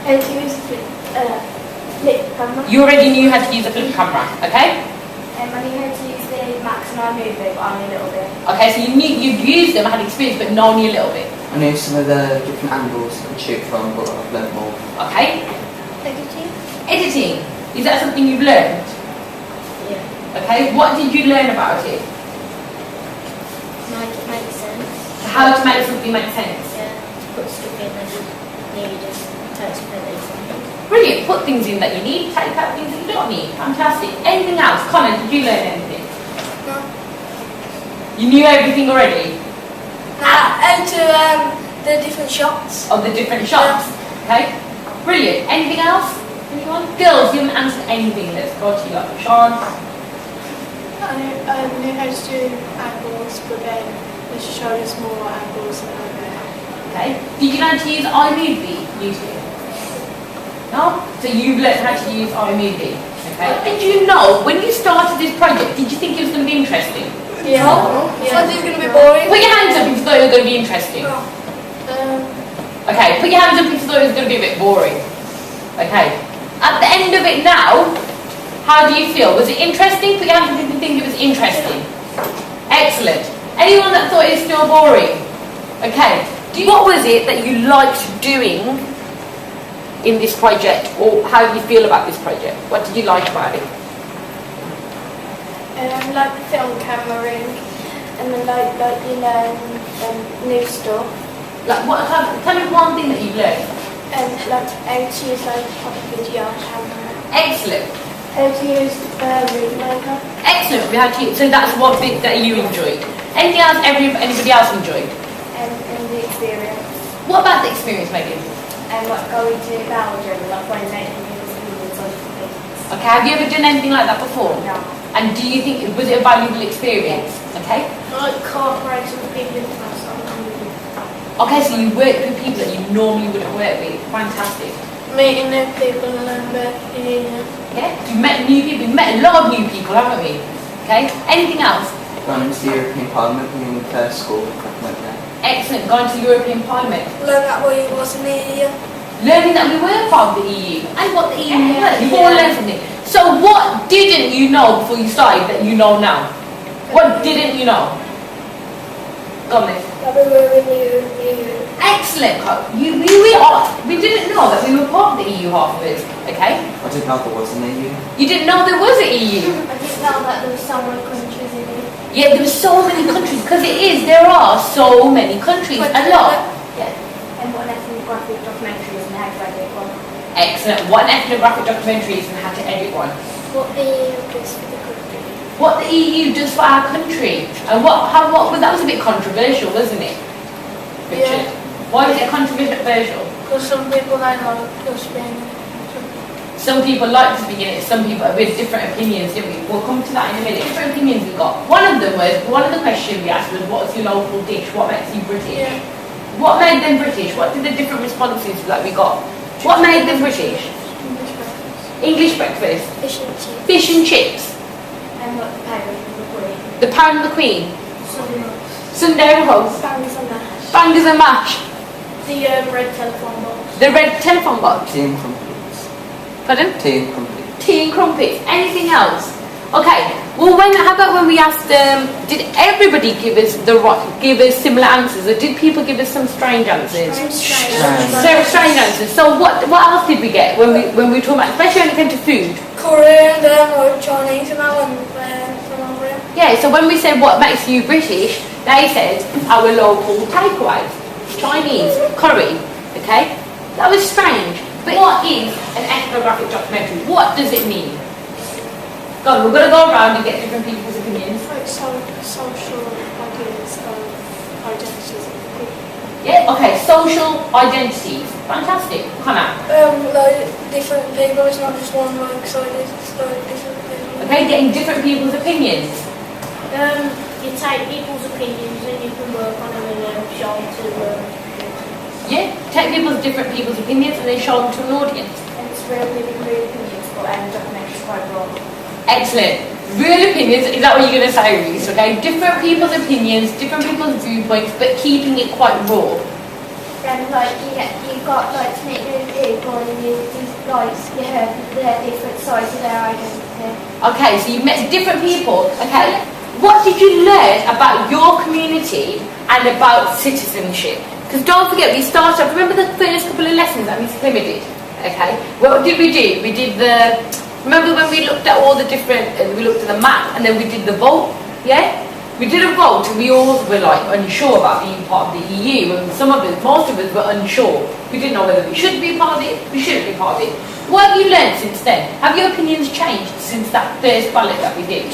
How to use a flip camera. You already knew how to use a flip camera, okay? I knew how to use the Max and iMovie, but only a little bit. Okay, so you've used them, had experience, but only a little bit. I knew some of the different angles I could shoot from, but I've learnt more. Okay. Editing? Editing. Is that something you've learned? Yeah. Okay, what did you learn about it? Make it make sense. How to make something make sense? Yeah. Put stuff in that you need and touch penalties. Brilliant. Put things in that you need, take out things that you don't need. Fantastic. Anything else? Connor, did you learn anything? No. You knew everything already? And to the different shots. Of the different shots? Okay. Brilliant. Anything else? Anyone? Girls, you haven't answered anything. Let's go to you. Sean? I knew how to do angles, but then they showed us more angles than I knew. Okay. Did you learn to use iMovie? No? So you've learned how to use iMovie. Okay. Did you know, when you started this project, did you think it was going to be interesting? Yeah. No? Yeah. I thought it was going to be boring. Put your hands up if you thought it was going to be interesting. Okay, put your hands up if you thought it was going to be a bit boring. Okay. At the end of it now, how do you feel? Was it interesting? Put your hands up if you think it was interesting. Excellent. Anyone that thought it was still boring? Okay. What was it that you liked doing in this project, or how do you feel about this project? What did you like about it? Like the film cameraing, and then like you learn new stuff, Like what? Tell me one thing that you've learned. and like how to use like a video camera, Excellent. how to use ring maker. Excellent. We had to. So that's one bit that you enjoyed. Anything else? Anybody else enjoyed? And the experience. What about the experience, Megan? And like going to Belgium, like finding out people's opinions on things. Okay. Have you ever done anything like that before? No. And do you think was it a valuable experience? Okay. Like cooperating with people in class. Okay. So you worked with people that you normally wouldn't work with. Fantastic. Meeting new people and learning about union. Yeah. You met new people. We met a lot of new people, haven't we? Okay. Anything else? Going into the European Parliament in first school, went there. Excellent. Going to the European Parliament. Learn that way it was in the EU. Learning that we were part of the EU and what the EU was. You've all Yeah. learned something. So what didn't you know before you started that you know now? What didn't you know? Go on, Liz. That we were in the EU. Excellent. We didn't know that we were part of the EU, half of us. Okay? I didn't know there was an EU. You didn't know there was an EU. I didn't know that there were so many countries in it. Yeah, there were so many countries because there are so many countries. A lot. Yeah. And what an ethnographic documentary is and how to edit one. Excellent. What an ethnographic documentary is and how to edit one. What the EU does for the country. What the EU does for our country. And that was a bit controversial, wasn't it? Richard? Yeah. Why was it controversial? Because some people don't like us being in it. Some people like to be in it, some people with different opinions, didn't we? We'll come to that in a minute. Different opinions we got. One of the questions we asked was, what's your local dish? What makes you British? Yeah. What made them British? What did the different responses that we got? What made them British? English breakfast. English breakfast. Fish and chips. Fish and chips. And what the parent and the queen. The pound and the queen. Sunday roast. Sunday roast. Bangers and mash. Bangers and mash. The red telephone box. The red telephone box. Tea and crumpets. Pardon? Tea and crumpets. Tea and crumpets. Anything else? Okay. Well, how about when we asked did everybody give us similar answers, or did people give us some strange answers? Strange answers. So what else did we get when we were talking about, especially when it came to food? Korean, or Chinese, and that one from over here. Yeah. So when we said what makes you British, they said our local takeaways, Chinese, curry. Okay. That was strange. But what is an ethnographic documentary? What does it mean? Go on, we're going to go around and get different people's opinions. Like social ideas of identities of people. Yeah, okay, social identities. Fantastic. Connor. Like different people, it's not just one like side, it's like different people. Okay, getting different people's opinions. You take people's opinions and you can work on them and show them to Yeah, take different people's opinions and then show them to an audience. and it's real opinions, but documentaries quite wrong. Excellent. Real opinions, is that what you're going to say, Reese? Okay, different people's opinions, different people's viewpoints, but keeping it quite raw. then like you got like to meet new people and you like hear their different sides of their identity. Okay, so you met different people. Okay, what did you learn about your community and about citizenship? Because don't forget, we started off, remember the first couple of lessons that Miss Clemmer did? Okay, what did we do? We did remember when we looked at all the different, we looked at the map and then we did the vote, yeah? We did a vote and we all were like unsure about being part of the EU, and most of us were unsure. We didn't know whether we should be part of it, we shouldn't be part of it. What have you learned since then? Have your opinions changed since that first ballot that we did?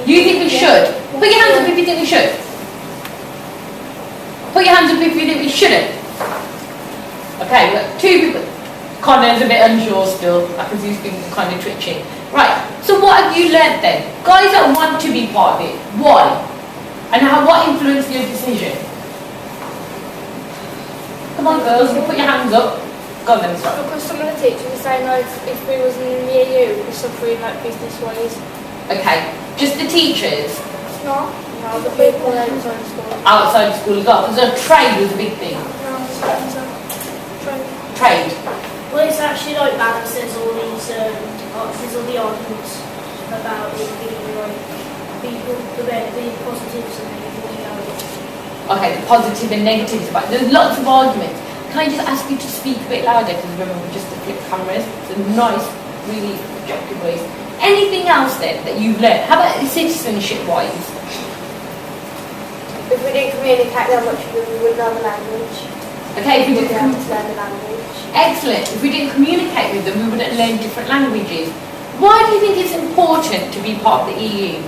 You think we should? Put your hands up if you think we should. Put your hands up if you think we shouldn't. Okay, look, two people. Connor's a bit unsure still, because he's been kind of twitching. Right, so what have you learnt then? Guys that want to be part of it, why? And what influenced your decision? Come on girls, put your hands up. Go on then, start. Because some of the teachers were saying like if we was in the EU, we'd be suffering like business ways. Okay, just the teachers? No, the people outside school. Outside school as well, because trade was a big thing. No, Trade? Well, it's actually like balances all these, there's all the arguments about it being like people, the positives and negatives about it. Okay, the positive and negatives about it. There's lots of arguments. Can I just ask you to speak a bit louder, because remember just the flip cameras, it's a nice, really objective voice. Anything else then that you've learned? How about citizenship-wise? If we didn't communicate that much, we wouldn't know the language. Okay, if we We'd be didn't able to learn the language. excellent. If we didn't communicate with them, we wouldn't learn different languages. Why do you think it's important to be part of the EU?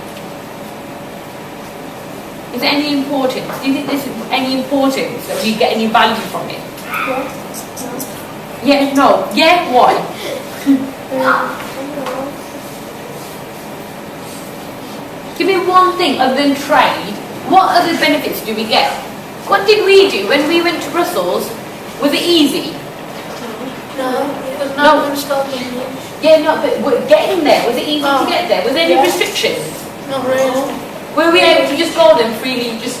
Is there any importance? Do you think there's any importance that we get any value from it? Yeah, no. Yeah, why? Give me one thing other than trade. What other benefits do we get? What did we do when we went to Brussels? Was it easy? No, because No. no one spoke English. Yeah, no, but getting there, was it easy to get there? Was there any restrictions? Not really. Were we able to just go and freely just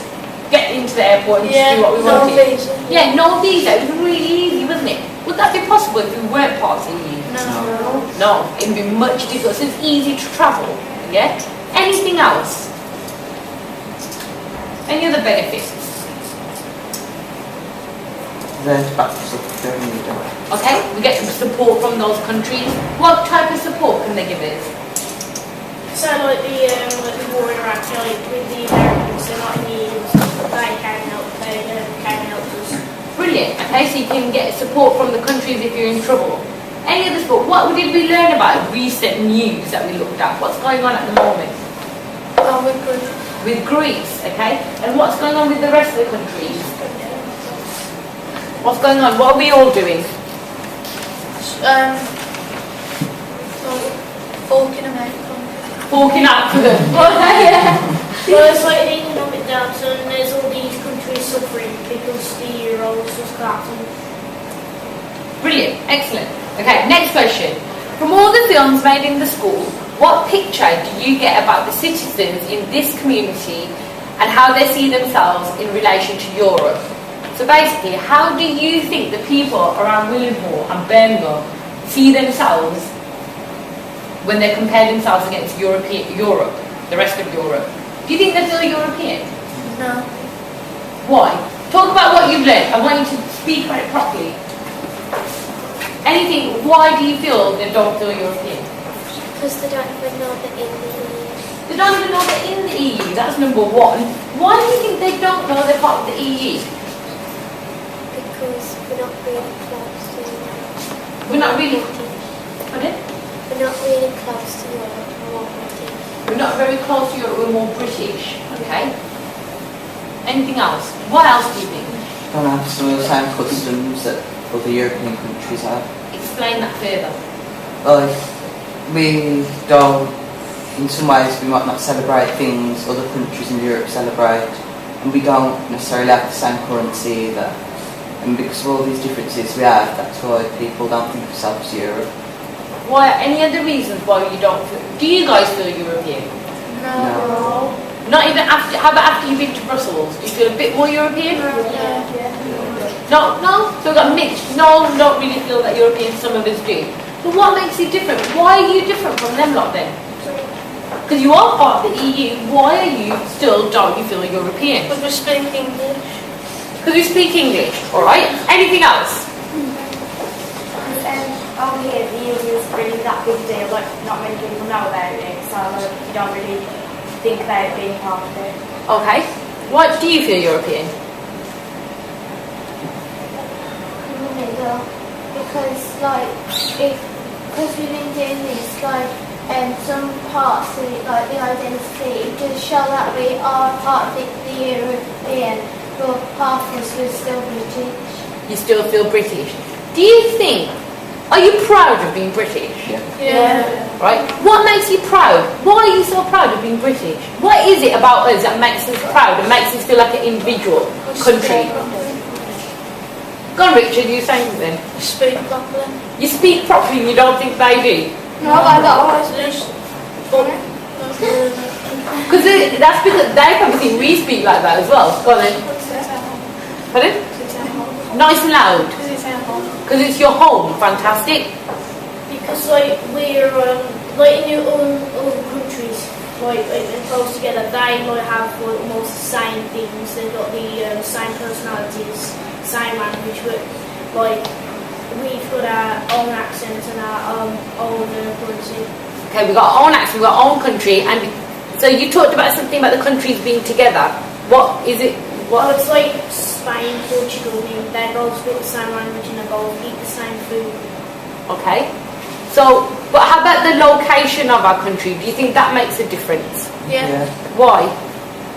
get into the airport and just do what we no wanted? visa. Yeah, no visa. It was really easy, wasn't it? Would that be possible if we weren't part of the EU? No. No, it would be much difficult. So it's easy to travel. Yeah? Anything else? Any other benefits? Learn to back yourself if you ever need it. Okay, we get some support from those countries. What type of support can they give us? So like the war in Iraq, like with the Americans, they're not in the EU, they can help us. Brilliant. Okay, so you can get support from the countries if you're in trouble. Any other support? What did we learn about recent news that we looked at? What's going on at the moment? With Greece. With Greece, okay? And what's going on with the rest of the countries? What's going on? What are we all doing? Forking America. Walking out for them. Well, it's like an economic downturn, and there's all these countries suffering because the euro is just collapsing. Brilliant. Excellent. Okay, next question. From all the films made in the school, what picture do you get about the citizens in this community and how they see themselves in relation to Europe? So basically, how do you think the people around Willenhall and Birmingham see themselves when they compare themselves against Europe, the rest of Europe? Do you think they feel European? No. Why? Talk about what you've learned. I want you to speak about it properly. Anything, why do you feel they don't feel European? Because they don't even know they're in the EU. They don't even know they're in the EU, that's number one. Why do you think they don't know they're part of the EU? Because we're not really close to Europe. We're not really... Pardon? We're not really close to Europe. We're more British. We're not very close to Europe, we're more British, okay? Anything else? What else do you think? Don't have some of the same customs that other European countries have. Explain that further. Like, we don't, in some ways we might not celebrate things other countries in Europe celebrate, and we don't necessarily have the same currency either. And because of all these differences we have, that's why people don't think of themselves as Europe. Why? Any other reasons why you don't feel... Do you guys feel European? No. Not even after... How about after you've been to Brussels? Do you feel a bit more European? Yeah. No, no. So we've got mixed. No, don't really feel that Europeans. Some of us do. But what makes you different? Why are you different from them lot then? Because you are part of the EU. Why are you still? Don't you feel European? Because we speak English. Because we speak English. All right. Anything else? Over here, the EU is really that big deal. Like, not many people know about it, so like, you don't really think about being part of it. Okay. What do you feel European? In the middle, because like because we've been doing this, like some parts of it, like the identity, does show that we are part of the European, but half of us are still British. You still feel British. Do you think? Are you proud of being British? Yeah. Right. What makes you proud? Why are you so proud of being British? What is it about us that makes us proud and makes us feel like an individual country? Go on, Richard. You saying something? Speak properly. You speak properly and you don't think they do? No, I don't. Because that's because they probably think we speak like that as well. Go on then. Pardon? Nice and loud. Because it's your home. Fantastic. Because like we're like in your own other countries, like they're close together. They like have like almost the same things. They've got the same personalities, same language, but like we've got our own accents and our own currency. Okay, we've got our own accent, we've got our own country, and so you talked about something about the countries being together. What is it? Well, it's like Spain, Portugal. I mean, they both speak the same language and they both eat the same food. Okay. So, but how about the location of our country? Do you think that makes a difference? Yeah. Why?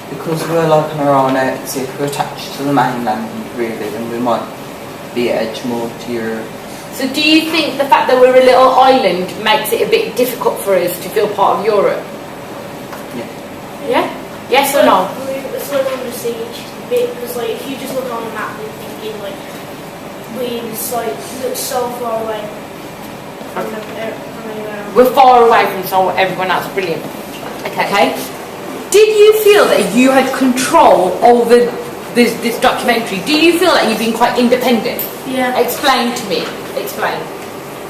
Because we're like on our own entity. If we're attached to the mainland, really, then we might be edged more to Europe. So do you think the fact that we're a little island makes it a bit difficult for us to feel part of Europe? Yeah. Yeah? Yes or no? It's like under siege. Because like if you just look on the map, you're thinking like we like look so far away from anywhere else. We're far away from everyone else. Brilliant. Okay. Did you feel that you had control over this documentary? Do you feel like you've been quite independent? Yeah. Explain to me. Explain.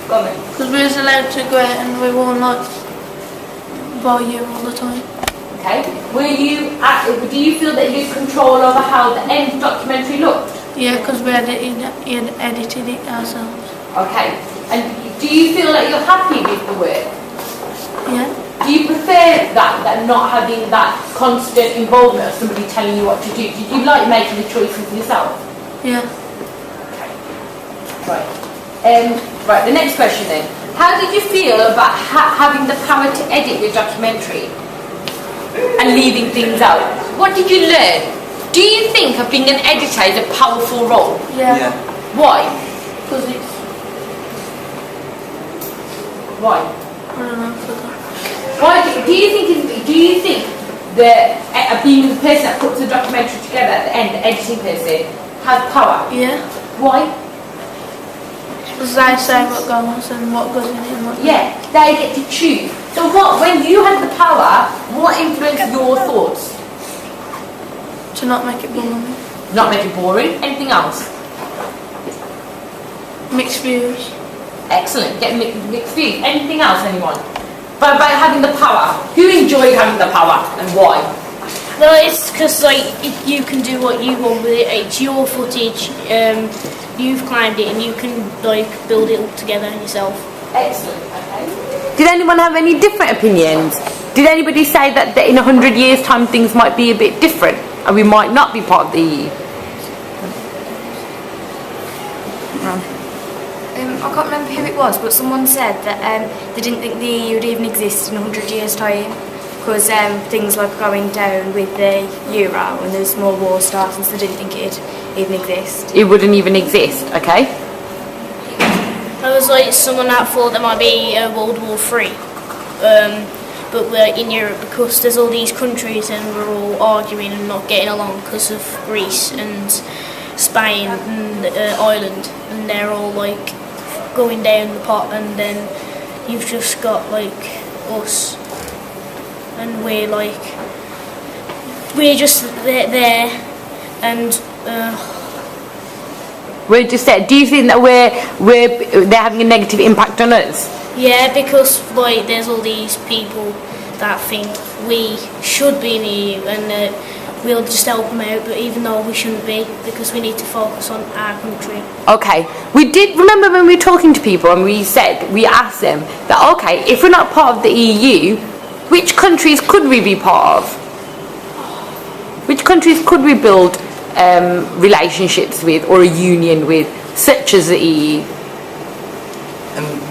Go on then. Because we was allowed to go out and we won't like buy you all the time. Okay. Do you feel that you had control over how the end documentary looked? Yeah, because we had edited it ourselves. Okay. And do you feel that you're happy with the work? Yeah. Do you prefer that not having that constant involvement of somebody telling you what to do? Did you like making the choices yourself? Yeah. Okay. Right. Right, the next question then. How did you feel about having the power to edit your documentary and leaving things out? What did you learn? Do you think of being an editor is a powerful role? Yeah. Why? Because it's... Why? I don't know, I forgot. Why do you think that being the person that puts the documentary together at the end, the editing person, has power? Yeah. Why? Because they say what goes and what goes in it and what doesn't. Yeah, they get to choose. So when you had the power, what influenced your thoughts? To not make it boring. Not make it boring. Anything else? Mixed views. Excellent. Get mixed views. Anything else, anyone? But about having the power. Who enjoyed having the power and why? Well, it's because like you can do what you want with it. It's your footage. You've climbed it, and you can like build it all together yourself. Excellent. Okay. Did anyone have any different opinions? Did anybody say that in 100 years' time things might be a bit different and we might not be part of the EU? I can't remember who it was, but someone said that they didn't think the EU would even exist in 100 years' time because things like going down with the euro and there's more war starting, so they didn't think it'd even exist. It wouldn't even exist, okay? There was like someone that thought there might be World War III, but we're in Europe because there's all these countries and we're all arguing and not getting along because of Greece and Spain and Ireland, and they're all like going down the pot, and then you've just got like us, and we're just there, and We're just there. Do you think that they're having a negative impact on us? Yeah, because like there's all these people that think we should be in the EU and we'll just help them out, but even though we shouldn't be, because we need to focus on our country. Okay, we did remember when we were talking to people and we asked them that, okay, if we're not part of the EU, which countries could we be part of? Which countries could we build relationships with or a union with, such as the EU?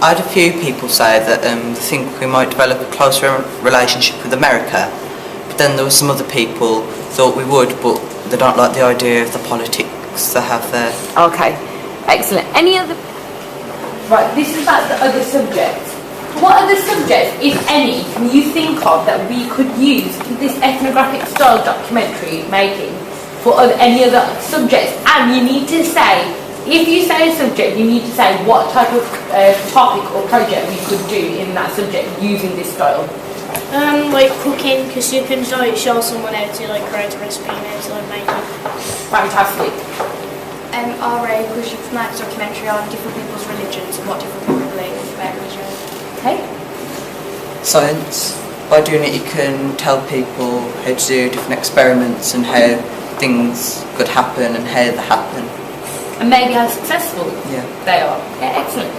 I had a few people say that they think we might develop a closer relationship with America, but then there were some other people thought we would, but they don't like the idea of the politics they have there. Okay, excellent. Any other? Right, this is about the other subjects. What other subjects, if any, can you think of that we could use this ethnographic style documentary making for any other subjects? And you need to say, if you say a subject, you need to say what type of topic or project we could do in that subject using this style. Like cooking, because you can like show someone how to like create a recipe and how to like make it. Fantastic. RA, because you've made a documentary on different people's religions and what different people believe about religion. Okay. Science. By doing it you can tell people how to do different experiments and how things could happen and how they happen. And maybe how successful they are. Yeah, excellent.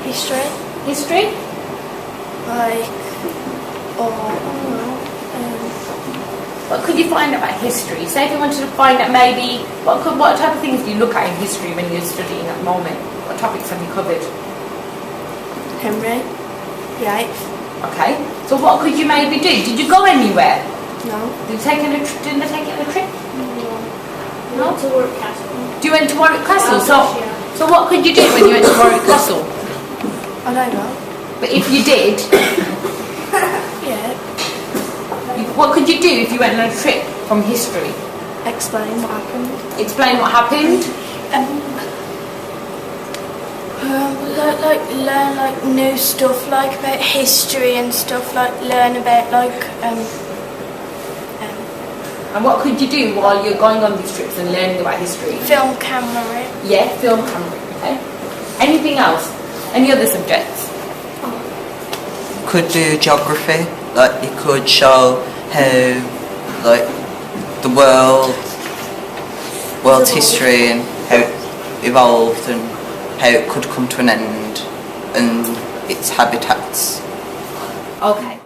History. History? Like, or, I don't know. What could you find out about history? Say if you wanted to find out maybe, what type of things do you look at in history when you're studying at the moment? What topics have you covered? Henry. Yeah. Okay. So what could you maybe do? Did you go anywhere? No. Didn't they take you on a trip? No. To Warwick Castle. You went to Warwick Castle? So what could you do when you went to Warwick Castle? I don't know. But if you did, Yeah. what could you do if you went on a trip from history? Explain what happened. Explain what happened? Like learn like new stuff like about history and stuff, like learn about like And what could you do while you're going on these trips and learning about history? film camera. Yeah, film camera. Okay. Anything else? Any other subjects? Could do geography, like you could show how like the world's history and how it evolved and how it could come to an end and its habitats. Okay.